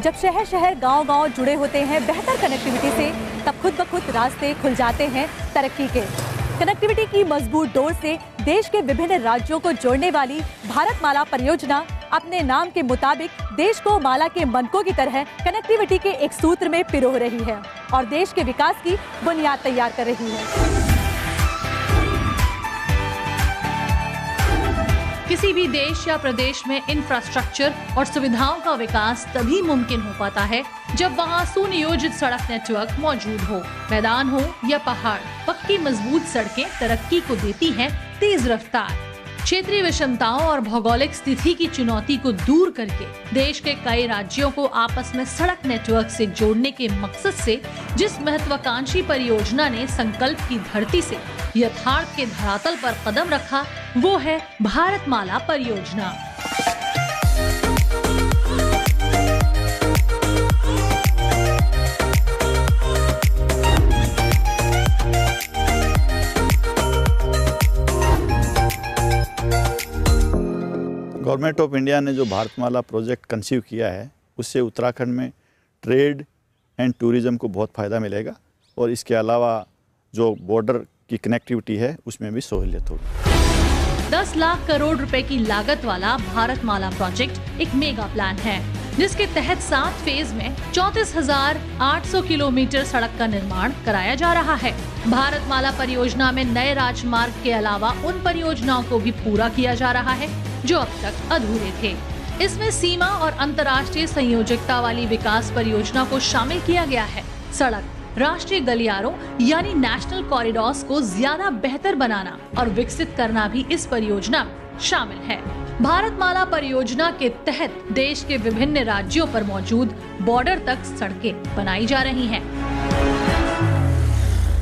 जब शहर शहर गांव गांव जुड़े होते हैं बेहतर कनेक्टिविटी से, तब खुद ब खुद रास्ते खुल जाते हैं तरक्की के। कनेक्टिविटी की मजबूत डोर से देश के विभिन्न राज्यों को जोड़ने वाली भारतमाला परियोजना अपने नाम के मुताबिक देश को माला के मनकों की तरह कनेक्टिविटी के एक सूत्र में पिरो रही है और देश के विकास की बुनियाद तैयार कर रही है। किसी भी देश या प्रदेश में इंफ्रास्ट्रक्चर और सुविधाओं का विकास तभी मुमकिन हो पाता है जब वहाँ सुनियोजित सड़क नेटवर्क मौजूद हो। मैदान हो या पहाड़, पक्की मजबूत सड़कें तरक्की को देती हैं तेज रफ्तार। क्षेत्रीय विषमताओं और भौगोलिक स्थिति की चुनौती को दूर करके देश के कई राज्यों को आपस में सड़क नेटवर्क से जोड़ने के मकसद से जिस महत्वाकांक्षी परियोजना ने संकल्प की धरती से यथार्थ के धरातल पर कदम रखा, वो है भारतमाला परियोजना। गवर्नमेंट ऑफ इंडिया ने जो भारतमाला प्रोजेक्ट कंसीव किया है, उससे उत्तराखंड में ट्रेड एंड टूरिज़्म को बहुत फ़ायदा मिलेगा और इसके अलावा जो बॉर्डर की कनेक्टिविटी है उसमें भी सहूलियत होगी। 10 लाख करोड़ रुपए की लागत वाला भारतमाला प्रोजेक्ट एक मेगा प्लान है, जिसके तहत 7 फेज में 34,800 किलोमीटर सड़क का निर्माण कराया जा रहा है। भारतमाला परियोजना में नए राजमार्ग के अलावा उन परियोजनाओं को भी पूरा किया जा रहा है जो अब तक अधूरे थे। इसमें सीमा और अंतर्राष्ट्रीय संयोजकता वाली विकास परियोजना को शामिल किया गया है। सड़क, राष्ट्रीय गलियारों यानी नेशनल कॉरिडोर्स को ज्यादा बेहतर बनाना और विकसित करना भी इस परियोजना में शामिल है। भारतमाला परियोजना के तहत देश के विभिन्न राज्यों पर मौजूद बॉर्डर तक सड़कें बनाई जा रही हैं।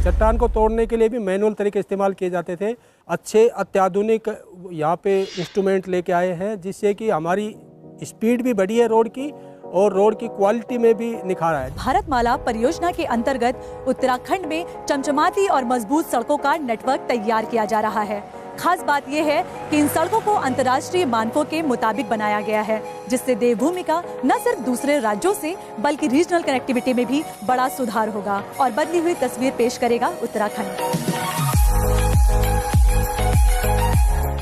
चट्टान को तोड़ने के लिए भी मैनुअल तरीके इस्तेमाल किए जाते थे। अच्छे अत्याधुनिक यहाँ पे इंस्ट्रूमेंट लेके आए हैं, जिससे कि हमारी स्पीड भी बढ़ी है रोड की और रोड की क्वालिटी में भी निखार आया। भारतमाला परियोजना के अंतर्गत उत्तराखंड में चमचमाती और मजबूत सड़कों का नेटवर्क तैयार किया जा रहा है। खास बात यह है कि इन सड़कों को अंतर्राष्ट्रीय मानकों के मुताबिक बनाया गया है, जिससे देवभूमि का न सिर्फ दूसरे राज्यों से बल्कि रीजनल कनेक्टिविटी में भी बड़ा सुधार होगा और बदली हुई तस्वीर पेश करेगा उत्तराखंड।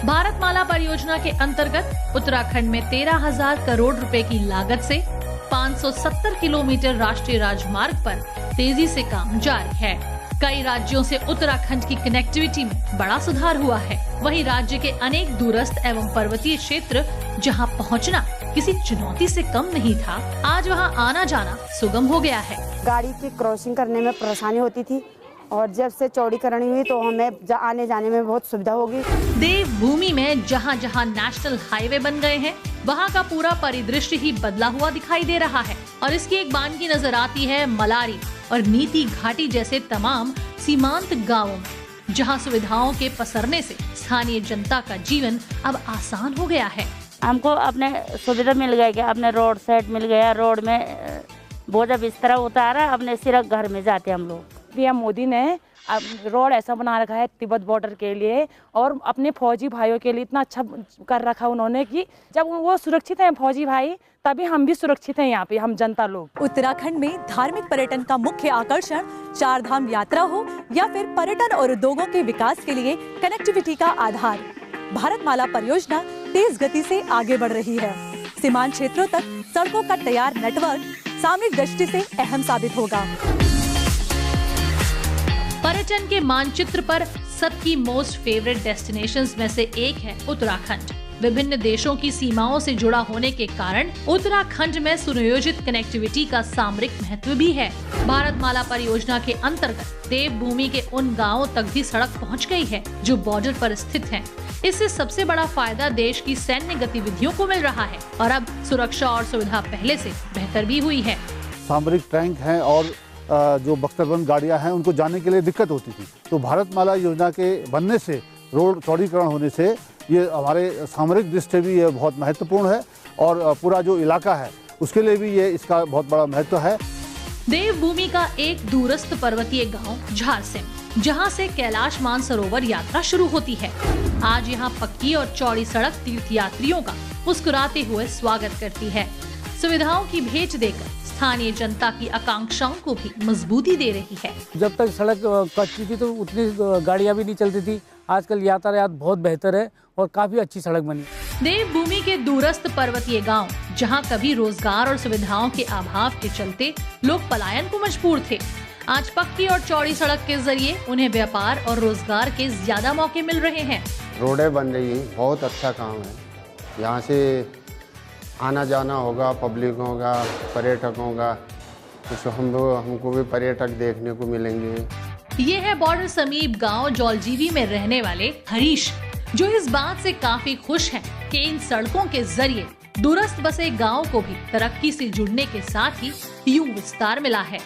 भारतमाला परियोजना के अंतर्गत उत्तराखंड में 13,000 करोड़ रुपए की लागत से 570 किलोमीटर राष्ट्रीय राजमार्ग पर तेजी से काम जारी है। कई राज्यों से उत्तराखंड की कनेक्टिविटी में बड़ा सुधार हुआ है। वहीं राज्य के अनेक दूरस्थ एवं पर्वतीय क्षेत्र जहां पहुंचना किसी चुनौती से कम नहीं था, आज वहां आना जाना सुगम हो गया है। गाड़ी की क्रॉसिंग करने में परेशानी होती थी और जब से चौड़ीकरण हुई तो हमें आने जाने में बहुत सुविधा होगी। देवभूमि में जहां जहां नेशनल हाईवे बन गए हैं, वहां का पूरा परिदृश्य ही बदला हुआ दिखाई दे रहा है और इसकी एक बानगी नजर आती है मलारी और नीति घाटी जैसे तमाम सीमांत गांवों में, जहां सुविधाओं के पसरने से स्थानीय जनता का जीवन अब आसान हो गया है। हमको अपने सुविधा मिल गया, क्या अपने रोड सेट मिल गया, रोड में बोझा बिस्तरा उतारा, अपने सिर्फ घर में जाते हम लोग। पीएम मोदी ने अब रोड ऐसा बना रखा है तिब्बत बॉर्डर के लिए और अपने फौजी भाइयों के लिए इतना अच्छा कर रखा उन्होंने कि जब वो सुरक्षित हैं फौजी भाई, तभी हम भी सुरक्षित हैं यहाँ पे, हम जनता लोग। उत्तराखंड में धार्मिक पर्यटन का मुख्य आकर्षण 4 धाम यात्रा हो या फिर पर्यटन और उद्योगों के विकास के लिए कनेक्टिविटी का आधार, भारतमाला परियोजना तेज गति से आगे बढ़ रही है। सीमांत क्षेत्रों तक सड़कों का तैयार नेटवर्क सामरिक दृष्टि से अहम साबित होगा। पर्यटन के मानचित्र पर सबकी मोस्ट फेवरेट डेस्टिनेशंस में से एक है उत्तराखंड। विभिन्न देशों की सीमाओं से जुड़ा होने के कारण उत्तराखंड में सुनियोजित कनेक्टिविटी का सामरिक महत्व भी है। भारतमाला परियोजना के अंतर्गत देवभूमि के उन गांवों तक भी सड़क पहुंच गई है जो बॉर्डर पर स्थित हैं। इससे सबसे बड़ा फायदा देश की सैन्य गतिविधियों को मिल रहा है और अब सुरक्षा और सुविधा पहले से बेहतर भी हुई है। सामरिक टैंक हैं और जो बख्तरबंद गाड़ियां हैं उनको जाने के लिए दिक्कत होती थी, तो भारतमाला योजना के बनने से, रोड चौड़ीकरण होने से ये हमारे सामरिक दृष्टि से भी ये बहुत महत्वपूर्ण है और पूरा जो इलाका है उसके लिए भी ये इसका बहुत बड़ा महत्व है। देवभूमि का एक दूरस्थ पर्वतीय गांव झारसिम, जहां से कैलाश मानसरोवर यात्रा शुरू होती है। आज यहां पक्की और चौड़ी सड़क तीर्थयात्रियों का मुस्कुराते हुए स्वागत करती है। सुविधाओं की भेंट देकर स्थानीय जनता की आकांक्षाओं को भी मजबूती दे रही है। जब तक सड़क कच्ची थी तो उतनी गाड़ियां भी नहीं चलती थी। आजकल यातायात बहुत बेहतर है और काफी अच्छी सड़क बनी। देवभूमि के दूरस्थ पर्वतीय गांव, जहां कभी रोजगार और सुविधाओं के अभाव के चलते लोग पलायन को मजबूर थे, आज पक्की और चौड़ी सड़क के जरिए उन्हें व्यापार और रोजगार के ज्यादा मौके मिल रहे हैं। रोडें बन रही हैं, बहुत अच्छा काम है। यहाँ से आना जाना होगा, पब्लिक होगा, पर्यटकों का, कुछ हमको भी पर्यटक देखने को मिलेंगे। ये है बॉर्डर समीप गांव जौलजीवी में रहने वाले हरीश, जो इस बात से काफी खुश हैं कि इन सड़कों के जरिए दूरस्थ बसे गांव को भी तरक्की से जुड़ने के साथ ही यूं विस्तार मिला है।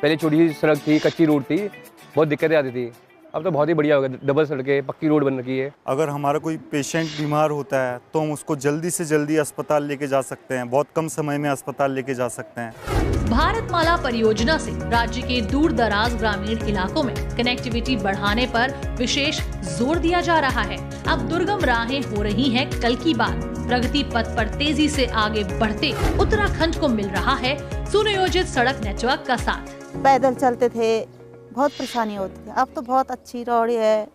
पहले छोटी सड़क थी, कच्ची रोड थी, बहुत दिक्कतें आती थी। अब तो बहुत ही बढ़िया हो गया, डबल सड़कें, पक्की रोड बन रखी है। अगर हमारा कोई पेशेंट बीमार होता है तो हम उसको जल्दी से जल्दी अस्पताल लेके जा सकते हैं, बहुत कम समय में अस्पताल लेके जा सकते हैं। भारतमाला परियोजना से राज्य के दूर दराज ग्रामीण इलाकों में कनेक्टिविटी बढ़ाने पर विशेष जोर दिया जा रहा है। अब दुर्गम राहें हो रही हैं कल की बात। प्रगति पथ पर तेजी से आगे बढ़ते उत्तराखंड को मिल रहा है सुनियोजित सड़क नेटवर्क का साथ। पैदल चलते थे, बहुत परेशानी होती थी, अब तो बहुत अच्छी रोड है,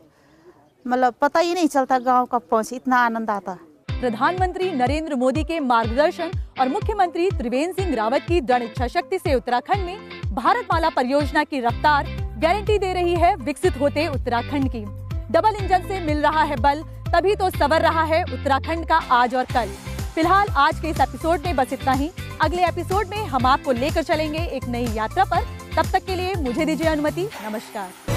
मतलब पता ही नहीं चलता गांव कब पहुंचे, इतना आनंद आता। प्रधानमंत्री नरेंद्र मोदी के मार्गदर्शन और मुख्यमंत्री त्रिवेंद्र सिंह रावत की दृढ़ इच्छाशक्ति से उत्तराखंड में भारतमाला परियोजना की रफ्तार गारंटी दे रही है विकसित होते उत्तराखंड की। डबल इंजन से मिल रहा है बल, तभी तो संवर रहा है उत्तराखंड का आज और कल। फिलहाल आज के इस एपिसोड में बस इतना ही। अगले एपिसोड में हम आपको लेकर चलेंगे एक नई यात्रा पर। तब तक के लिए मुझे दीजिए अनुमति। नमस्कार।